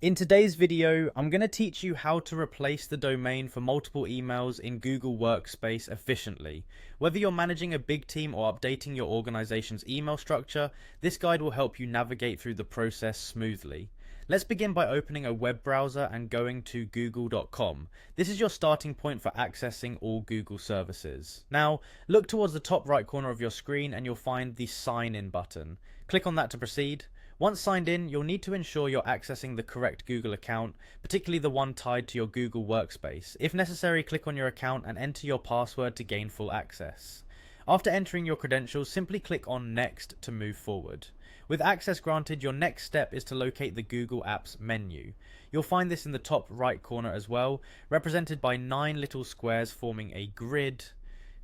In today's video, I'm going to teach you how to replace the domain for multiple emails in Google Workspace efficiently. Whether you're managing a big team or updating your organization's email structure, this guide will help you navigate through the process smoothly. Let's begin by opening a web browser and going to google.com. This is your starting point for accessing all Google services. Now, look towards the top right corner of your screen and you'll find the Sign In button. Click on that to proceed. Once signed in, you'll need to ensure you're accessing the correct Google account, particularly the one tied to your Google Workspace. If necessary, click on your account and enter your password to gain full access. After entering your credentials, simply click on Next to move forward. With access granted, your next step is to locate the Google Apps menu. You'll find this in the top right corner as well, represented by 9 little squares forming a grid.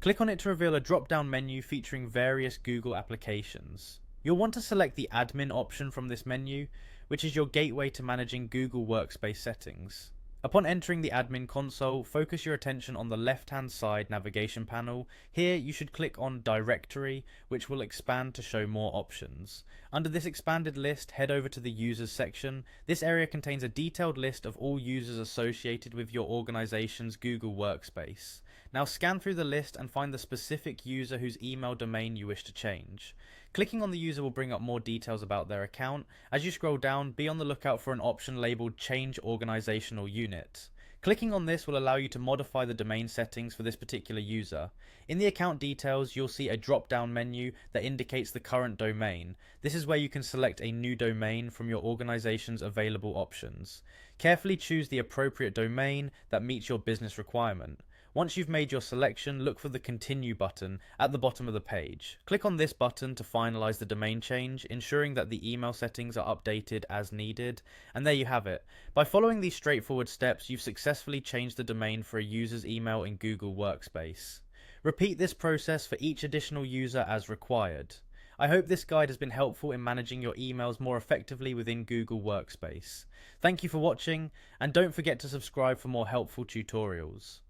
Click on it to reveal a drop-down menu featuring various Google applications. You'll want to select the admin option from this menu, which is your gateway to managing Google Workspace settings. Upon entering the admin console, focus your attention on the left-hand side navigation panel. Here you should click on Directory, which will expand to show more options. Under this expanded list, head over to the Users section. This area contains a detailed list of all users associated with your organization's Google Workspace. Now scan through the list and find the specific user whose email domain you wish to change. Clicking on the user will bring up more details about their account. As you scroll down, be on the lookout for an option labeled Change Organizational Unit. Clicking on this will allow you to modify the domain settings for this particular user. In the account details, you'll see a drop-down menu that indicates the current domain. This is where you can select a new domain from your organization's available options. Carefully choose the appropriate domain that meets your business requirement. Once you've made your selection, look for the Continue button at the bottom of the page. Click on this button to finalize the domain change, ensuring that the email settings are updated as needed. And there you have it. By following these straightforward steps, you've successfully changed the domain for a user's email in Google Workspace. Repeat this process for each additional user as required. I hope this guide has been helpful in managing your emails more effectively within Google Workspace. Thank you for watching, and don't forget to subscribe for more helpful tutorials.